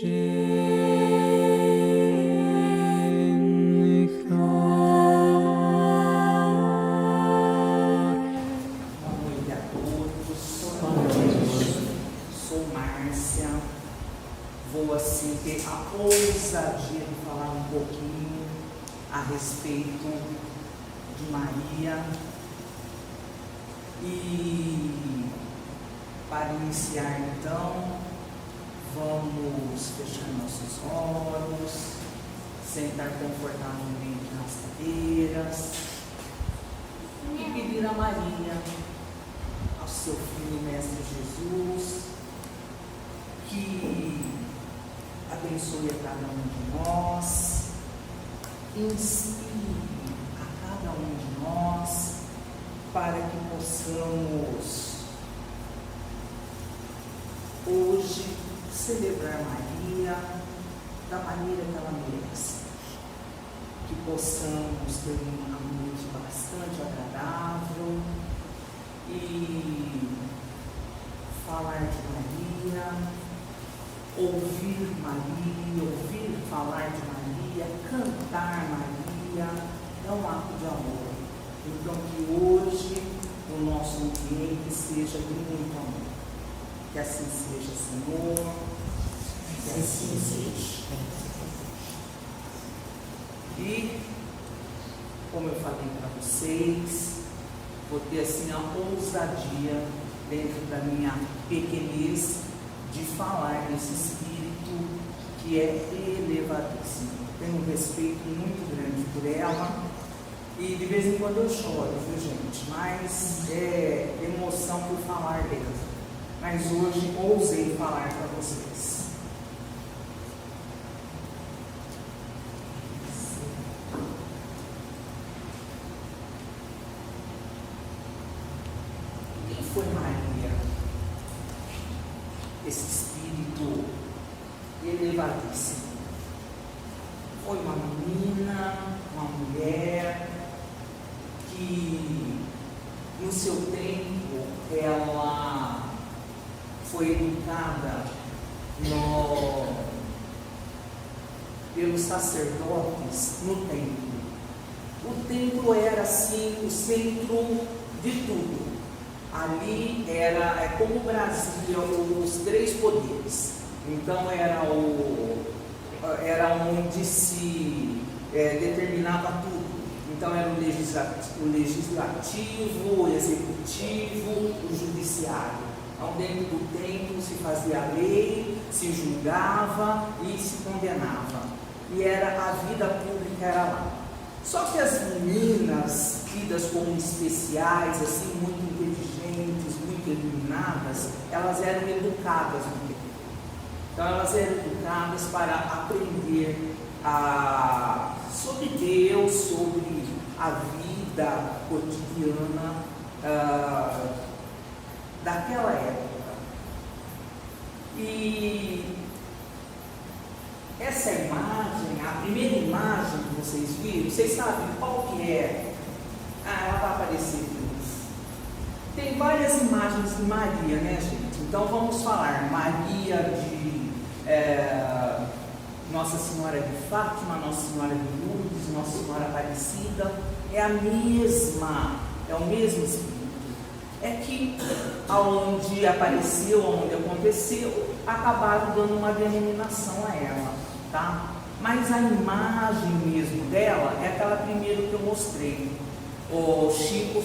noite a todos. Sou Márcia. Vou assim ter a ousadia de falar um pouquinho a respeito de Maria. E para iniciar então, vamos fechar nossos olhos, sentar confortavelmente nas cadeiras e pedir a Maria, ao seu Filho e Mestre Jesus, que abençoe a cada um de nós, inspire a cada um de nós, para que possamos hoje celebrar Maria da maneira que ela merece. Que possamos ter uma noite bastante agradável e falar de Maria, ouvir Maria, ouvir falar de Maria, cantar Maria, é um ato de amor. Então que hoje o nosso ambiente seja de muito amor. Que assim seja, Senhor. Que assim seja. E, como eu falei para vocês, vou ter assim a ousadia dentro da minha pequenez de falar desse Espírito que é elevadíssimo. Tenho um respeito muito grande por ela. E de vez em quando eu choro, viu gente? Mas é emoção por falar dela. Mas hoje ousei falar para vocês. Quem foi Maria? Esse Espírito elevadíssimo. Foi uma menina, uma mulher, que no seu tempo ela foi educada pelos sacerdotes no templo. O templo era assim o centro de tudo. Ali era como Brasília, os três poderes. Então era onde se determinava tudo. Então era o legislativo, o executivo, o judiciário. Então dentro do templo se fazia a lei, se julgava e se condenava. E a vida pública era lá. Só que as meninas, tidas como especiais, assim, muito inteligentes, muito iluminadas, elas eram educadas no templo. Então elas eram educadas para aprender sobre Deus, sobre a vida cotidiana daquela época. E essa imagem, a primeira imagem que vocês viram, vocês sabem qual que é? Ela vai aparecer aqui. Tem várias imagens de Maria, né, gente? Então vamos falar Maria de Nossa Senhora de Fátima, Nossa Senhora de Lourdes, Nossa Senhora Aparecida. É a mesma, é o mesmo Espírito. É que aonde apareceu, aonde aconteceu, acabaram dando uma denominação a ela, tá? Mas a imagem mesmo dela é aquela primeira que eu mostrei. O Chico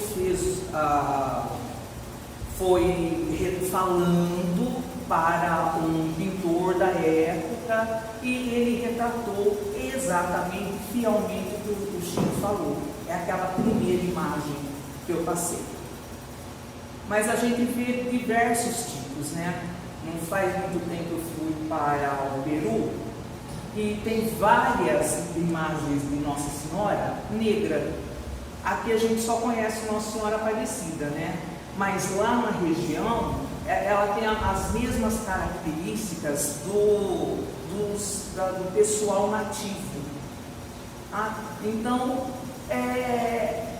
foi falando para um pintor da época e ele retratou exatamente, fielmente o que o Chico falou. É aquela primeira imagem que eu passei. Mas a gente vê diversos tipos, né? Não faz muito tempo eu fui para o Peru e tem várias imagens de Nossa Senhora negra. Aqui a gente só conhece Nossa Senhora Aparecida, né? Mas lá na região, ela tem as mesmas características do pessoal nativo. Então, é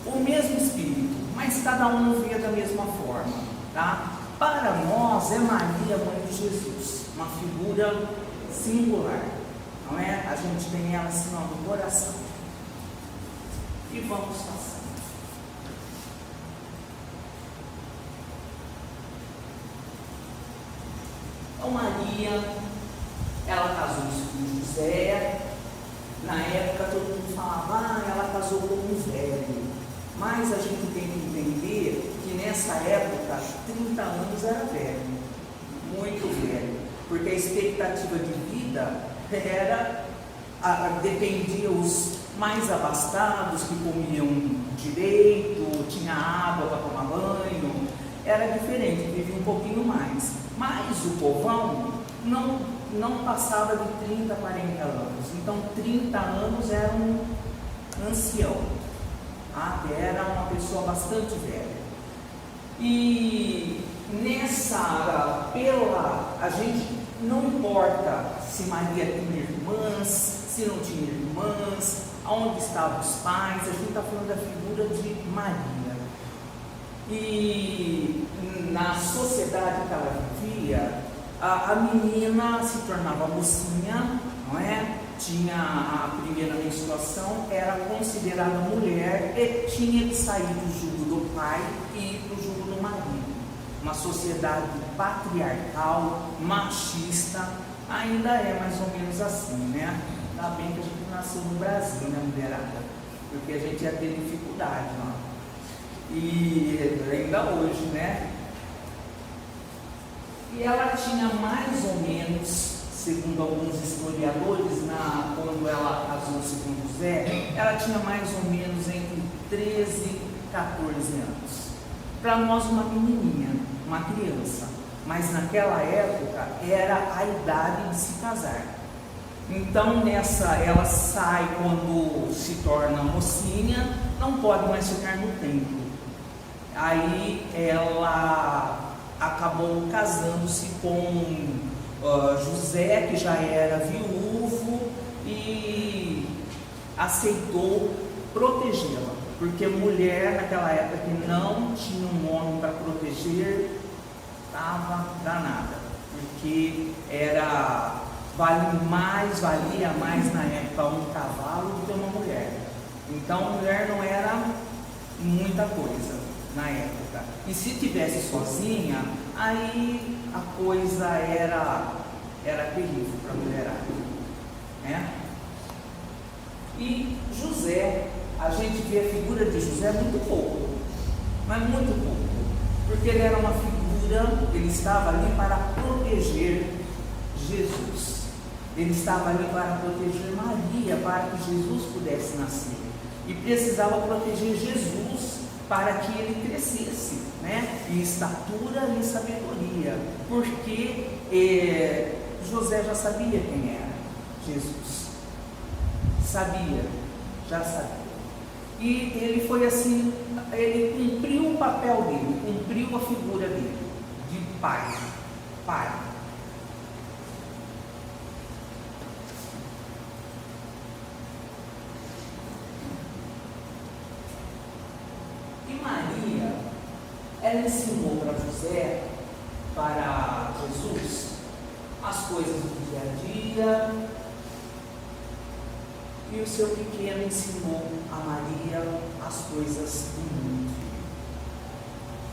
o mesmo espírito, mas cada um vê da mesma forma, tá? Para nós é Maria, mãe de Jesus, uma figura singular, não é? A gente tem ela assim no coração. E vamos passar. Então Maria, ela casou-se com José. Na época todo mundo falava, ela casou com um velho. Mas a gente tem que entender que nessa época 30 anos era velho, muito velho, porque a expectativa de vida dependia os mais abastados que comiam direito, tinha água para tomar banho, era diferente, vivia um pouquinho mais. Mas o povão não passava de 30, 40 anos. Então 30 anos era um ancião, era uma pessoa bastante velha. E a gente não importa se Maria tinha irmãs, se não tinha irmãs, aonde estavam os pais, a gente está falando da figura de Maria. E na sociedade que ela vivia, a menina se tornava mocinha, não é? Tinha a primeira menstruação, era considerada mulher e tinha que sair do jugo do pai e ir para o jugo do marido. Uma sociedade patriarcal, machista, ainda é mais ou menos assim, né? Ainda bem que a gente nasceu no Brasil, né, mulherada? Porque a gente ia ter dificuldade lá. E ainda hoje, né? E ela tinha mais ou menos, segundo alguns historiadores, quando ela casou-se com José, ela tinha mais ou menos entre 13 e 14 anos. Para nós, uma menininha, uma criança, mas naquela época era a idade de se casar. Então ela sai quando se torna mocinha, não pode mais ficar no templo. Aí ela acabou casando-se com José, que já era viúvo, e aceitou protegê-la, porque mulher naquela época que não tinha um homem para proteger, estava danada, porque valia mais na época um cavalo do que uma mulher. Então mulher não era muita coisa na época. E se tivesse sozinha, aí a coisa era terrível para a mulherada, né? E José, a gente vê a figura de José muito pouco, mas muito pouco, porque ele era uma figura, ele estava ali para proteger Jesus, ele estava ali para proteger Maria, para que Jesus pudesse nascer, e precisava proteger Jesus para que ele crescesse, né, em estatura e em sabedoria, porque José já sabia quem era Jesus, já sabia, e ele foi assim, ele cumpriu o papel dele, cumpriu a figura dele, de pai. Maria, ela ensinou para José, para Jesus, as coisas do dia a dia, e o seu pequeno ensinou a Maria as coisas do mundo.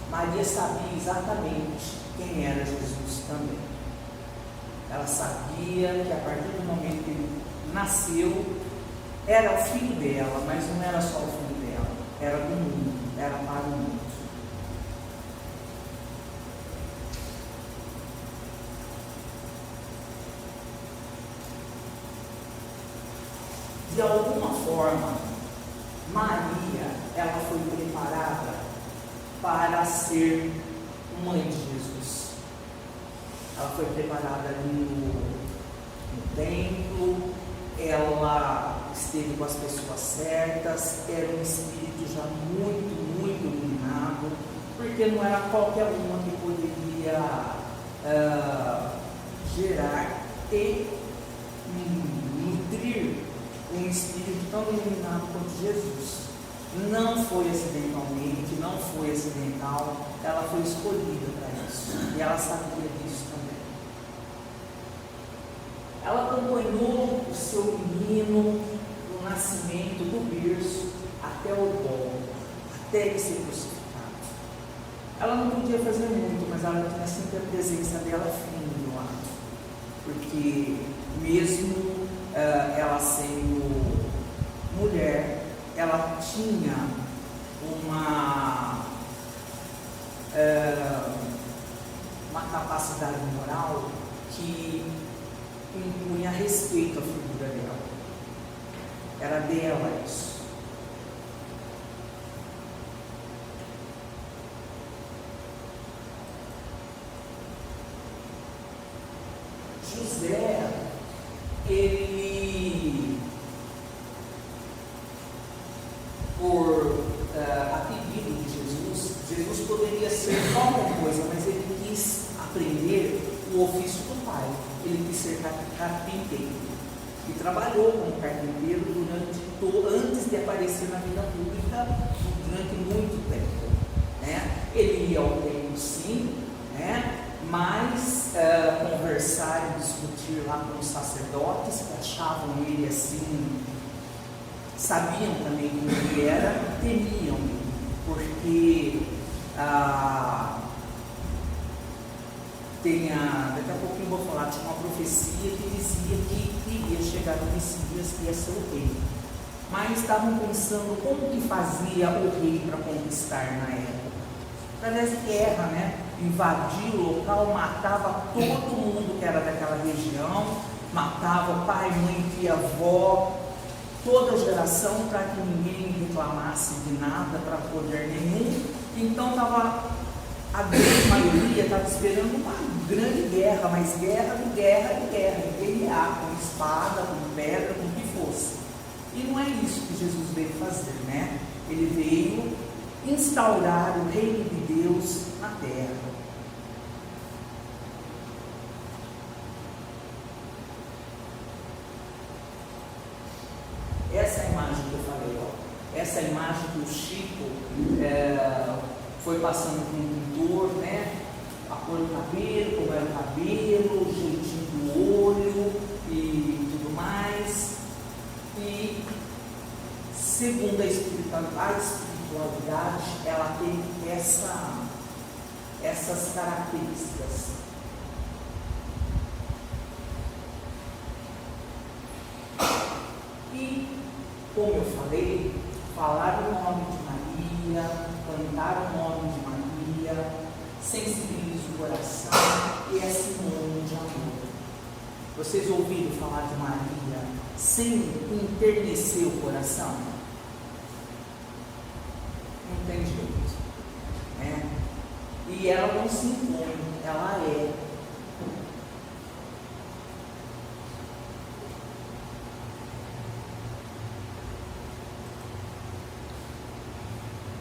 Maria sabia exatamente quem era Jesus também. Ela sabia que a partir do momento que ele nasceu, era o filho dela, mas não era só o filho dela, era do mundo. Era para o mundo. De alguma forma, Maria, ela foi preparada para ser mãe de Jesus. Ela foi preparada ali no templo, ela esteve com as pessoas certas, era um espírito já muito iluminado, porque não era qualquer uma que poderia gerar e nutrir um espírito tão iluminado quanto Jesus. Não foi acidentalmente, não foi acidental, ela foi escolhida para isso. isso. E ela sabia disso também. Ela acompanhou o seu menino do nascimento, do berço, até o bolo, até ele ser crucificado. Ela não podia fazer muito, mas ela tinha sempre a presença dela firme lá. Porque mesmo ela sendo mulher, ela tinha uma capacidade moral que impunha respeito à figura dela. Era dela isso. José, ele, a pedido de Jesus poderia ser qualquer coisa, mas ele quis aprender o ofício do pai. Ele quis ser carpinteiro e trabalhou como carpinteiro antes de aparecer na vida pública durante muito tempo, né? Ele ia ao templo, sim, né? Mas conversar e discutir lá com os sacerdotes que achavam ele assim, sabiam também quem ele era, temiam, porque daqui a pouquinho eu vou falar, tinha uma profecia que dizia que iria chegar o Messias, que ia ser o rei. Mas estavam pensando como que fazia o rei para conquistar na época. Através de guerra, né? Invadia o local, matava todo mundo que era daquela região, matava pai, mãe, tia, avó, toda a geração, para que ninguém reclamasse de nada, para poder nenhum. Então a grande maioria estava esperando uma grande guerra, mas guerra de guerra de guerra, de guerrear, com espada, com pedra, com o que fosse. E não é isso que Jesus veio fazer, né? Ele veio instaurar o reino de Deus na terra. Essa imagem que eu falei, ó, essa imagem que o Chico foi passando com o pintor, né? A cor do cabelo, como era o cabelo, o jeitinho do olho e tudo mais. E segundo a espiritualidade, ela tem essas características. E, como eu falei, falar o nome de Maria, cantar o nome de Maria, sensibiliza o coração e é sinônimo de amor. Vocês ouviram falar de Maria sem enternecer o coração? Não tem jeito, né? E ela não se impõe, ela é.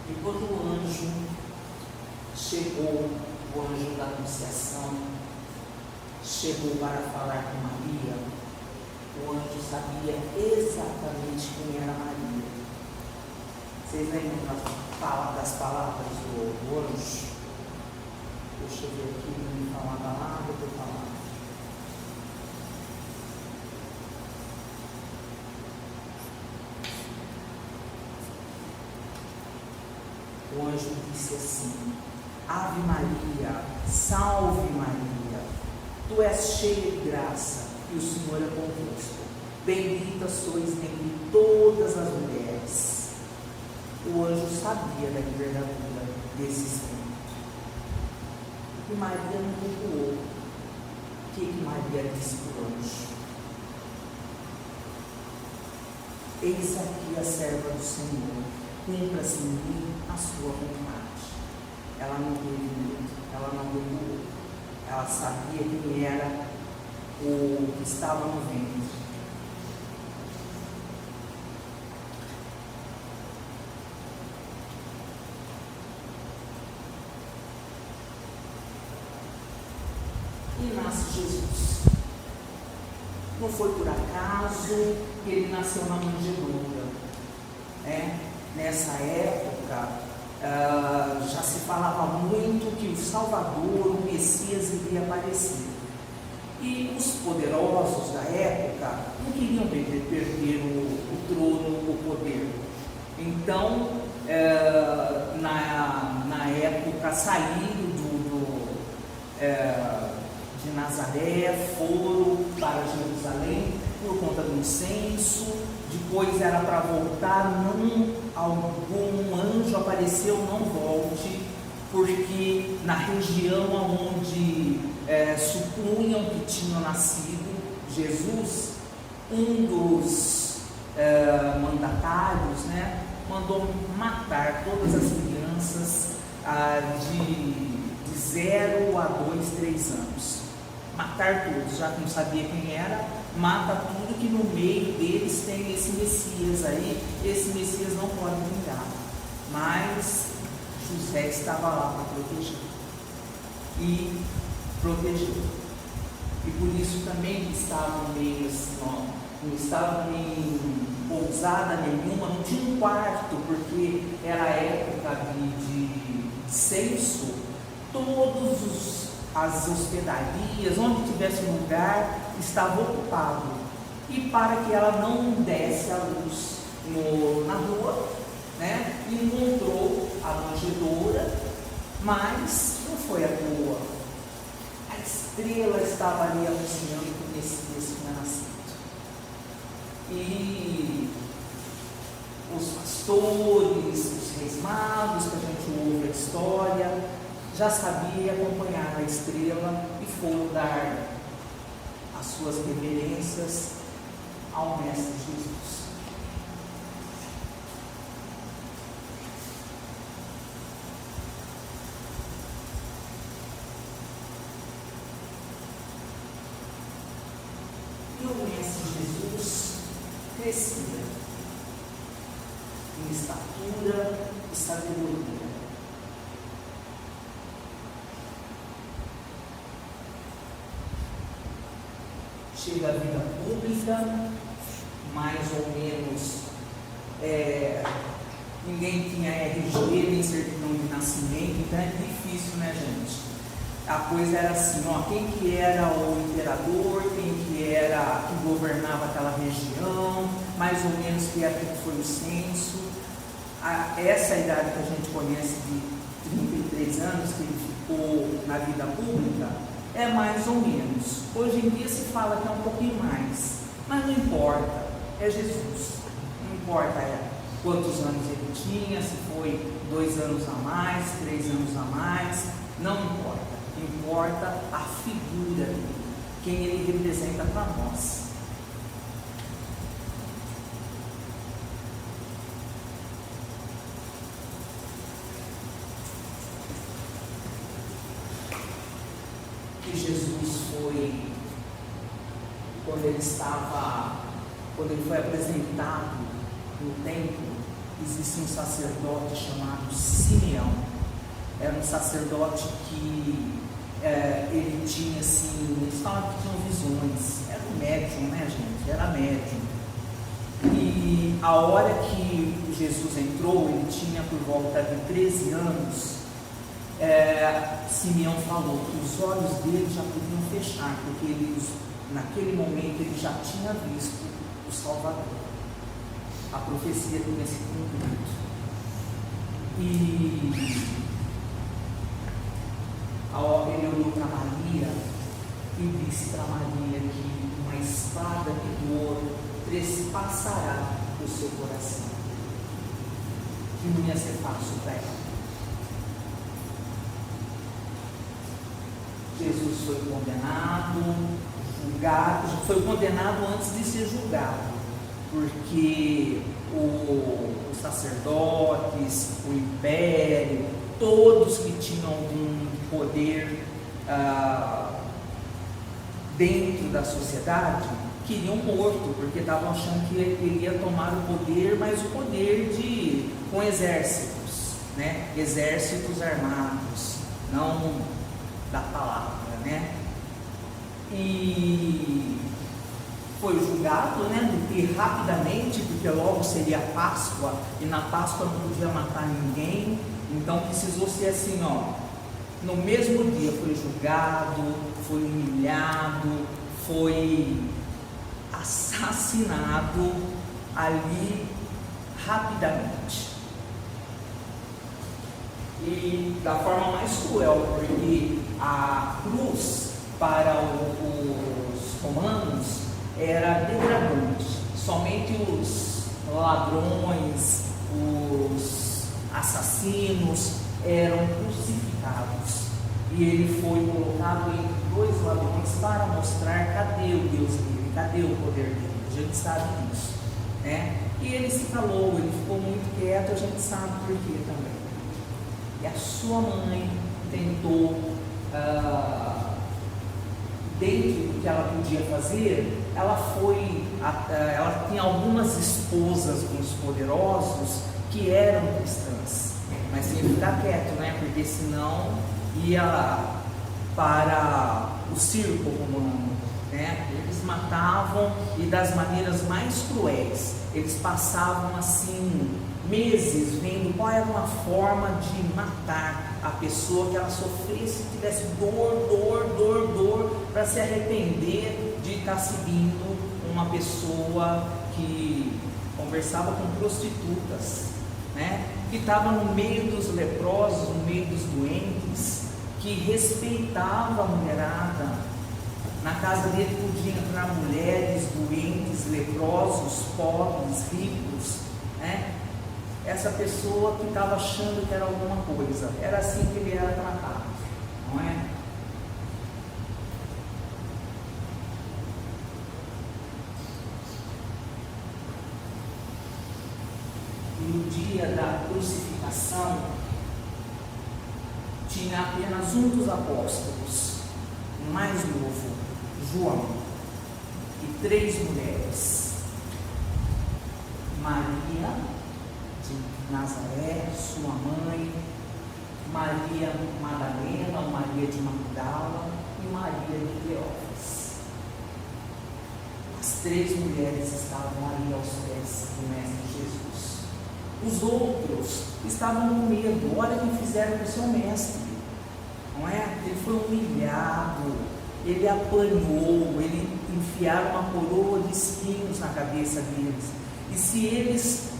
E quando o anjo chegou, o anjo da Anunciação, chegou para falar com Maria, o anjo sabia exatamente quem era Maria. Vocês lembram das palavras do anjo? Deixa eu ver aqui, não me falar nada, vou falar. O anjo disse assim: Ave Maria, salve Maria, tu és cheia de graça, e o Senhor é convosco. Bendita sois entre todas as mulheres. O anjo sabia da envergadura desse espírito. E Maria não recuou. O que Maria disse para o anjo? Eis aqui a serva do Senhor, cumpra-se em mim a sua vontade. Ela não teve medo, ela não recuou. Ela sabia quem era o que estava no ventre. E nasce Jesus. Não foi por acaso que ele nasceu na manjedoura. Nessa época, já se falava muito que o Salvador, o Messias, iria aparecer. E os poderosos da época não queriam perder o trono, o poder. Então, na época, saíram de Nazaré, foram para Jerusalém por conta do censo. Depois era para voltar, algum anjo apareceu, não volte, porque na região onde supunham que tinha nascido Jesus, um dos mandatários, né, mandou matar todas as crianças de 0 a 2, 3 anos. Matar todos, já que não sabia quem era, mata tudo, que no meio deles tem esse Messias aí. Esse Messias não pode vingar, mas José estava lá para proteger, e protegeu. E por isso também estavam meio assim, não estavam em pousada nenhuma, não tinha um quarto, porque era a época de censo. Todas as hospedarias, onde tivesse um lugar, estava ocupado. E para que ela não desse a luz na rua, né, encontrou a manjedoura, mas não foi à toa. A estrela estava ali anunciando que o Messias tinha nascido. E os pastores, os reis magos, que a gente ouve a história, já sabia e acompanhar a estrela e foram dar as suas reverências ao Mestre Jesus. E o Mestre Jesus crescia em estatura e sabedoria. Chega à vida pública, mais ou menos, ninguém tinha RG, nem certidão de nascimento, então é difícil, né, gente? A coisa era assim, quem que era o imperador, quem que era que governava aquela região, mais ou menos que época que foi o censo. Essa idade que a gente conhece de 33 anos, que ele ficou na vida pública, é mais ou menos. Hoje em dia se fala que é um pouquinho mais, mas não importa, é Jesus. Não importa quantos anos ele tinha, se foi 2 anos a mais, 3 anos a mais, não importa. Importa a figura dele, quem ele representa para nós. Que Jesus foi, quando ele foi apresentado no templo, existe um sacerdote chamado Simeão. Era um sacerdote que ele tinha assim, eles falavam que tinham visões, era um médium, né, gente? Era médium. E a hora que Jesus entrou, ele tinha por volta de 13 anos. Simeão falou que os olhos dele já podiam fechar, porque naquele momento ele já tinha visto o Salvador. A profecia tinha se cumprido. E ele olhou para Maria e disse para Maria que uma espada de ouro trespassará o seu coração, que não ia ser fácil para ela. Jesus foi condenado, julgado, foi condenado antes de ser julgado, porque os sacerdotes, o império, todos que tinham algum poder dentro da sociedade queriam morto, porque estavam achando que ele ia tomar o poder, mas o poder com exércitos, né? Exércitos armados, não da palavra, né? E foi julgado, né? E rapidamente, porque logo seria a Páscoa, e na Páscoa não podia matar ninguém. Então precisou ser assim, ó, no mesmo dia foi julgado, foi humilhado, foi assassinado ali rapidamente. E da forma mais cruel, porque a cruz para os romanos era degradante. Somente os ladrões, os assassinos eram crucificados. E ele foi colocado entre dois ladrões para mostrar cadê o Deus dele, cadê o poder dele. A gente sabe disso, né? E ele se calou, ele ficou muito quieto, a gente sabe por quê também. E a sua mãe tentou, dentro do que ela podia fazer, ela tinha algumas esposas dos poderosos que eram cristãs, mas tinha que ficar quieto, né? Porque senão ia para o circo romano, né? Eles matavam e das maneiras mais cruéis. Eles passavam assim meses vendo qual era uma forma de matar a pessoa, que ela sofresse, tivesse dor, para se arrepender de estar seguindo uma pessoa que conversava com prostitutas, né? Que estava no meio dos leprosos, no meio dos doentes, que respeitava a mulherada. Na casa dele podiam entrar mulheres, doentes, leprosos, pobres, ricos, né? Essa pessoa que estava achando que era alguma coisa, era assim que ele era tratado, não é? E no dia da crucificação, tinha apenas um dos apóstolos, o mais novo, João, e 3 mulheres: Maria de Nazaré, sua mãe, Maria Madalena, Maria de Magdala e Maria de Cleófas. As 3 mulheres estavam ali aos pés do Mestre Jesus. Os outros estavam com medo. Olha o que fizeram com o seu mestre, não é? Ele foi humilhado, ele apanhou, ele enfiaram uma coroa de espinhos na cabeça deles. E se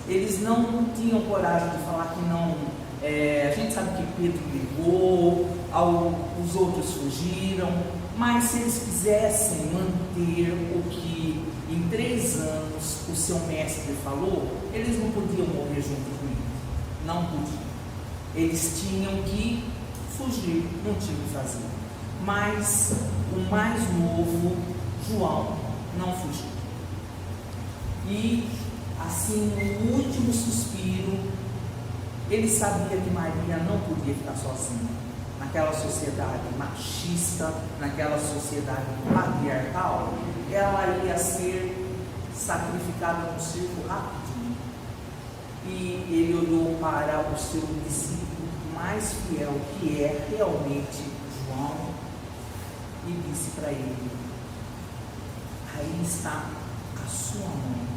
eles não tinham coragem de falar que não, a gente sabe que Pedro brigou, os outros fugiram, mas se eles quisessem manter o que em 3 anos o seu mestre falou, eles não podiam morrer junto com ele, não podiam. Eles tinham que fugir, não tinham o que fazer. Mas o mais novo, João, não fugiu. E assim, no último suspiro, ele sabia que Maria não podia ficar sozinha. Naquela sociedade machista, naquela sociedade patriarcal, ela ia ser sacrificada no circo rapidinho. E ele olhou para o seu discípulo mais fiel, que é realmente João, e disse para ele: aí está a sua mãe.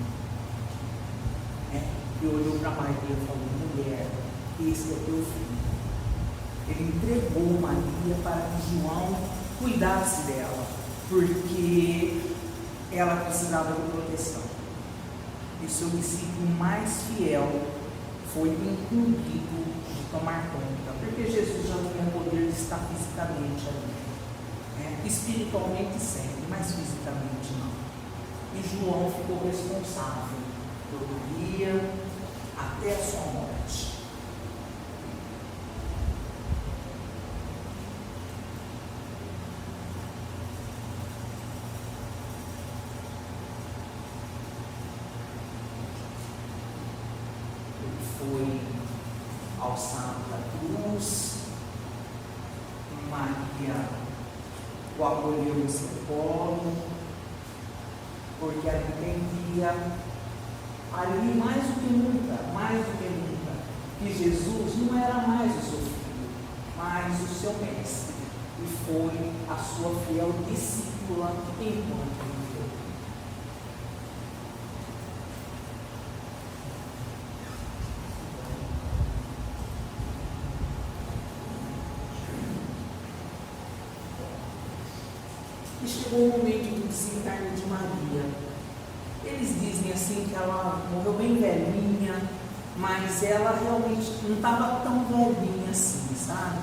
E olhou para Maria e falou: mulher, esse é teu filho. Ele entregou Maria para que João cuidasse dela, porque ela precisava de proteção. E seu discípulo mais fiel foi incumbido de tomar conta, porque Jesus já tinha poder de estar fisicamente ali, espiritualmente sempre, mas fisicamente não. E João ficou responsável todo dia até a sua morte. Foi alçado da cruz, Maria o acolheu no seu colo, porque ela entendia, ali mais do que nunca, que Jesus não era mais o seu filho, mas o seu mestre, e foi a sua fiel discípula enquanto viveu. chegou o momento do desencarne de Maria. Eles dizem assim que ela morreu bem velhinha, mas ela realmente não estava tão velhinha assim, sabe?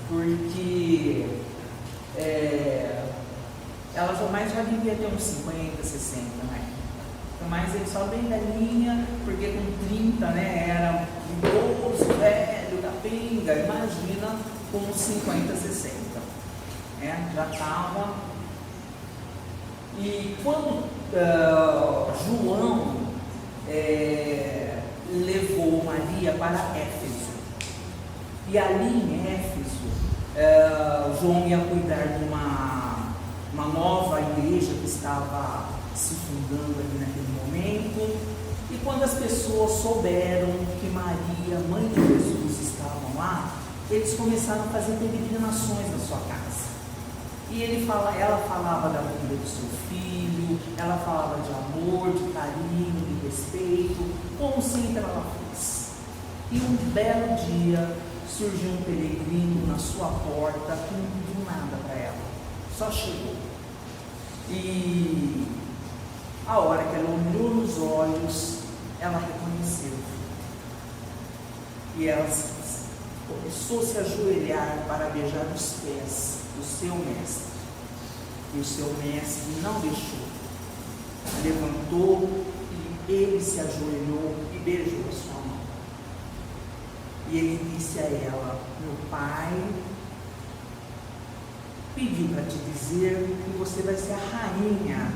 Porque ela já devia ter uns 50, 60, né? Mas ele só bem velhinha, porque com 30, né, era idoso, velho, capenga, imagina com 50, 60, né? Já estava. E quando João levou Maria para Éfeso, e ali em Éfeso, João ia cuidar de uma nova igreja que estava se fundando ali naquele momento, e quando as pessoas souberam que Maria, mãe de Jesus, estavam lá, eles começaram a fazer peregrinações na sua casa. E ela falava da vida do seu filho, ela falava de amor, de carinho, de respeito, como sempre ela fez. E um belo dia surgiu um peregrino na sua porta que não pediu nada para ela, só chegou. E a hora que ela olhou nos olhos, ela reconheceu. E ela começou a se ajoelhar para beijar os pés do seu mestre. E o seu mestre não deixou. Levantou e ele se ajoelhou e beijou a sua mão. E ele disse a ela: meu pai pediu para te dizer que você vai ser a rainha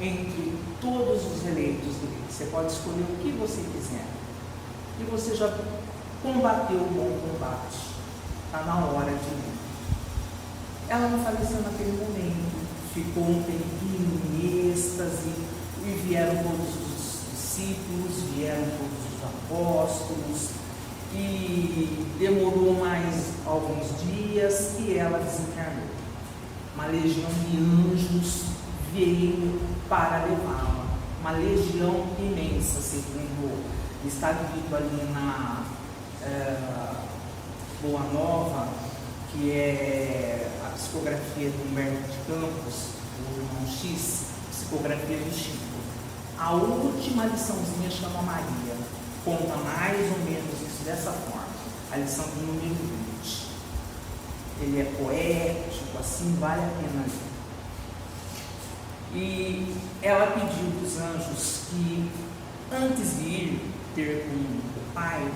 entre todos os eleitos dele. Você pode escolher o que você quiser. E você já combateu o bom combate. Está na hora de ir. Ela não faleceu naquele momento. Ficou um tempinho em êxtase, e vieram todos os discípulos, vieram todos os apóstolos, e demorou mais alguns dias e ela desencarnou. Uma legião de anjos veio para levá-la, uma legião imensa, segundo está dito ali na Boa Nova, que é a psicografia do Humberto de Campos, do irmão X, psicografia do Chico. A última liçãozinha chama Maria, conta mais ou menos isso dessa forma, a lição do número 20. Ele é poético, assim, vale a pena ler. E ela pediu para os anjos que, antes de ir ter com o pai,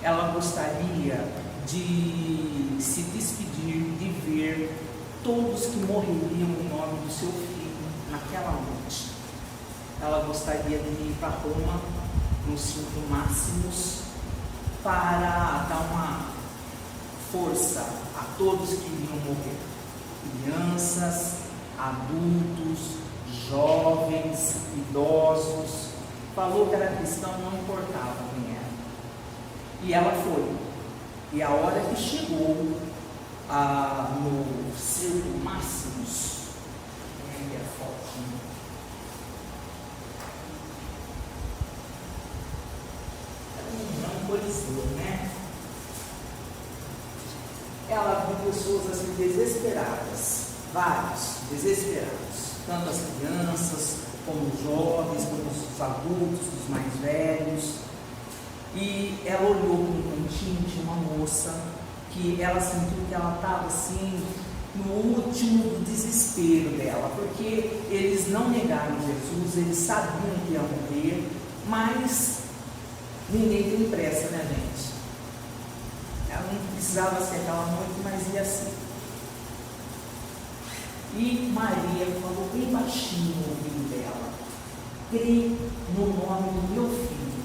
ela gostaria de se despedir, de ver todos que morreriam em nome do seu filho naquela noite. Ela gostaria de ir para Roma, nos 5 máximos, para dar uma força a todos que iriam morrer. Crianças, adultos, jovens, idosos. Falou que era cristão, não importava quem era. E ela foi. E a hora que chegou no Circo Máximos, é a fotinha. Não coliseu, né? Ela viu pessoas assim desesperadas, vários desesperados, tanto as crianças, como os jovens, como os adultos, os mais velhos. E ela olhou para um cantinho, tinha uma moça, que ela sentiu que ela estava assim, no último do desespero dela, porque eles não negaram Jesus, eles sabiam que ia morrer, mas ninguém tem pressa, né, gente? Ela não precisava ser aquela noite, mas ia ser. E Maria falou bem baixinho no ouvido dela: crê no nome do meu filho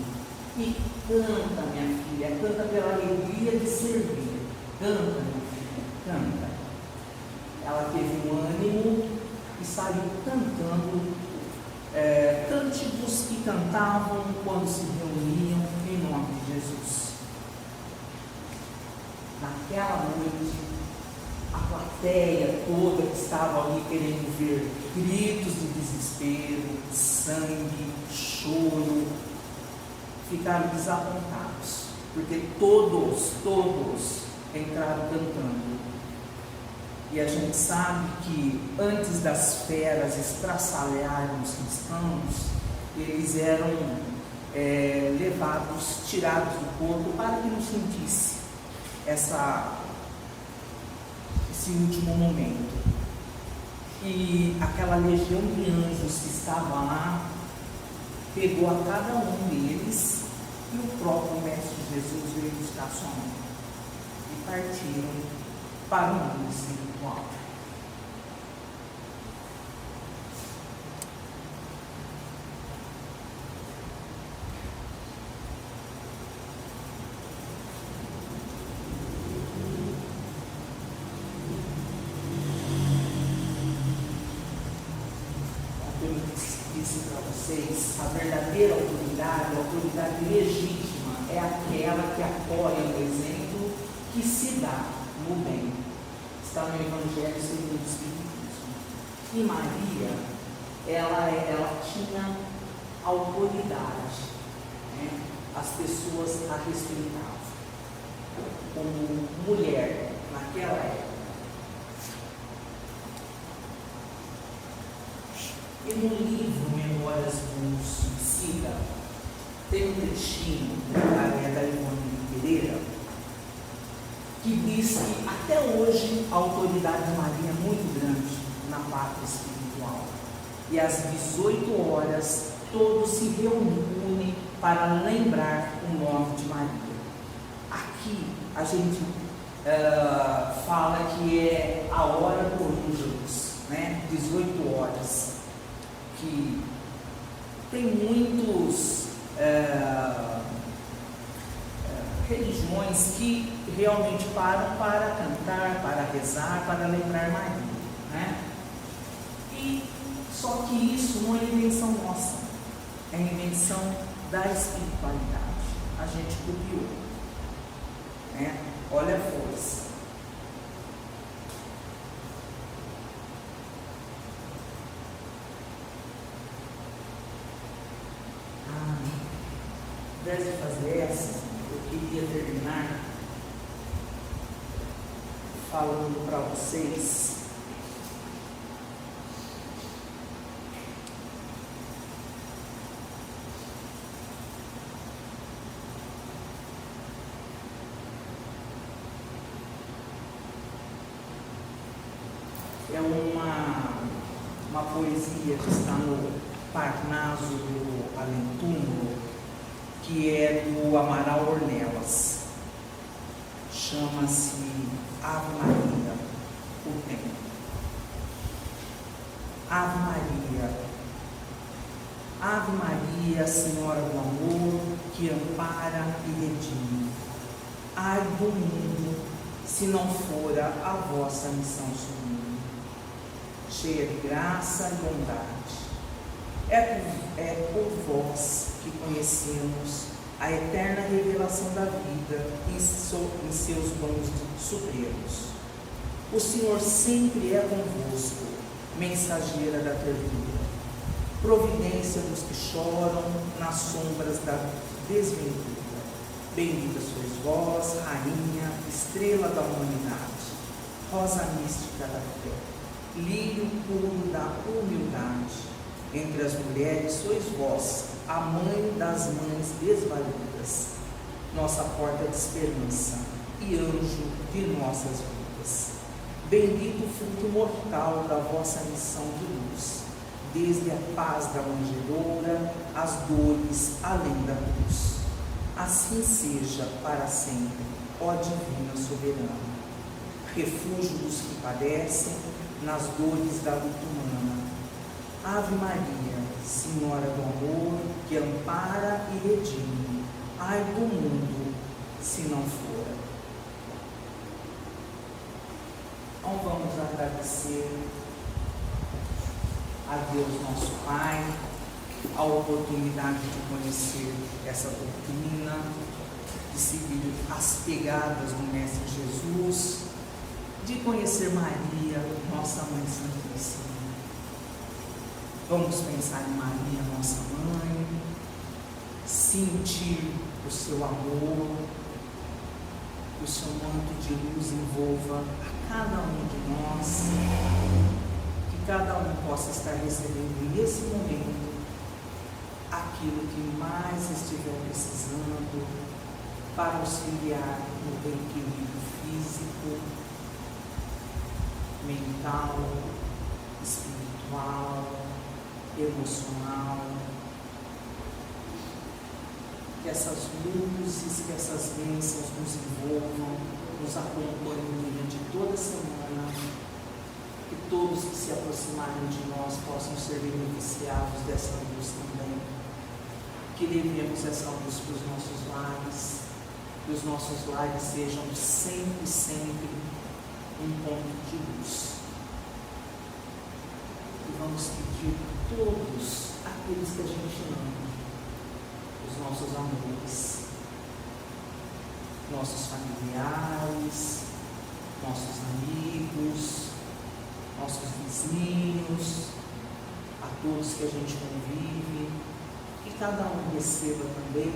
e canta, minha filha, canta pela alegria de servir. Canta, minha filha, canta. Ela teve um ânimo e saiu cantando cânticos que cantavam quando se reuniam em nome de Jesus. Naquela noite, a plateia toda que estava ali querendo ver gritos de desespero, sangue, choro, ficaram desapontados, porque todos entraram cantando. E a gente sabe que antes das feras estraçalharem os cristãos, eles eram levados, tirados do corpo para que não sentisse esse último momento. E aquela legião de anjos que estava lá pegou a cada um deles, e o próprio Mestre Jesus veio buscar sua mão e partiram para o mundo espiritual. Disse para vocês, a verdadeira autoridade, a autoridade legítima, é aquela que apoia o exemplo que se dá no bem. Está no Evangelho segundo o Espiritismo. E Maria, ela tinha autoridade, né? As pessoas a respeitavam como mulher naquela época. E no livro Memórias do Suicida, tem um trechinho da Ivone Pereira, que diz que até hoje a autoridade de Maria é muito grande na pátria espiritual. E às 18 horas todos se reúnem para lembrar o nome de Maria. Aqui a gente fala que é a hora do ângelus, né? 18 horas. Que tem muitos religiões que realmente param para cantar, para rezar, para lembrar Maria, né? E só que isso não é invenção nossa, é invenção da espiritualidade. A gente copiou, né? Olha a força. Ao invés de fazer essa, eu queria terminar falando para vocês uma poesia que está no Parnaso do Além Túmulo, que é do Amaral Ornelas. Chama-se Ave Maria, o tempo. Ave Maria, Senhora do amor, que ampara e redime. Ai do mundo, se não fora a vossa missão sublime, cheia de graça e bondade. É por vós que conhecemos a eterna revelação da vida em seus dons supremos. O Senhor sempre é convosco, mensageira da ternura, providência dos que choram nas sombras da desventura. Bendita sois vós, Rainha, estrela da humanidade, rosa mística da fé, lírio puro da humildade. Entre as mulheres sois vós, a mãe das mães desvalidas, nossa porta de esperança e anjo de nossas vidas. Bendito o fruto mortal da vossa missão de luz, desde a paz da manjedoura, às dores além da cruz. Assim seja para sempre, ó divina soberana, refúgio dos que padecem nas dores da luta humana. Ave Maria, Senhora do amor, que ampara e redime. Ai do mundo, se não for. Então vamos agradecer a Deus nosso Pai a oportunidade de conhecer essa doutrina, de seguir as pegadas do Mestre Jesus, de conhecer Maria, nossa Mãe Santíssima. Vamos pensar em Maria, nossa Mãe, sentir o seu amor, o seu manto de luz envolva a cada um de nós, que cada um possa estar recebendo nesse momento aquilo que mais estiver precisando para auxiliar no equilíbrio físico, mental, espiritual, emocional. Que essas luzes, que essas bênçãos nos envolvam, nos acompanhem durante toda a semana, que todos que se aproximarem de nós possam ser beneficiados dessa luz também. Que levemos essa luz para os nossos lares, que os nossos lares sejam sempre, sempre um ponto de luz. E vamos pedir por todos aqueles que a gente ama, os nossos amores, nossos familiares, nossos amigos, nossos vizinhos, a todos que a gente convive, que cada um receba também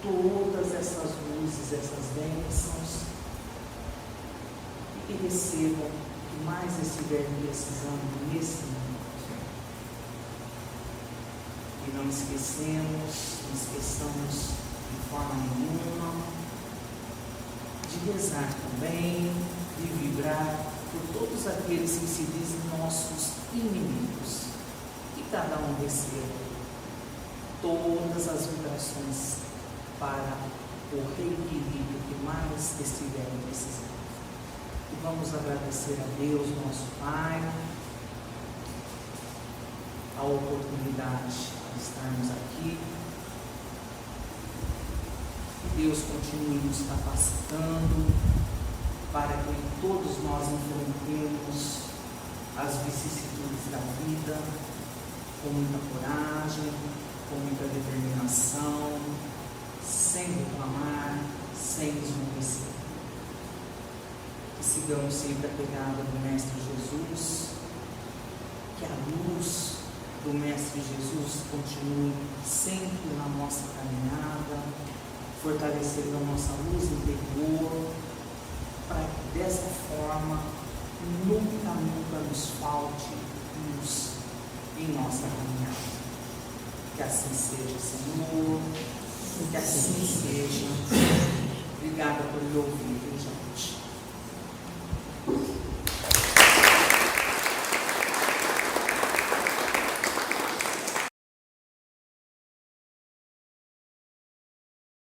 todas essas luzes, essas bênçãos, e que recebam o que mais estiverem precisando nesse momento. E não esqueçamos de forma nenhuma de rezar também, de vibrar por todos aqueles que se dizem nossos inimigos. Que cada um receba todas as vibrações para o reequilíbrio que mais estiverem precisando. E vamos agradecer a Deus, nosso Pai, a oportunidade de estarmos aqui. Que Deus continue nos capacitando para que todos nós enfrentemos as vicissitudes da vida com muita coragem, com muita determinação, sem reclamar, sem esmorecer. Que sigamos sempre a pegada do Mestre Jesus, que a luz do Mestre Jesus continue sempre na nossa caminhada, fortalecendo a nossa luz interior, para que dessa forma nunca nos falte luz em nossa caminhada. Que assim seja, Senhor, que assim seja. Obrigada por me ouvir, gente.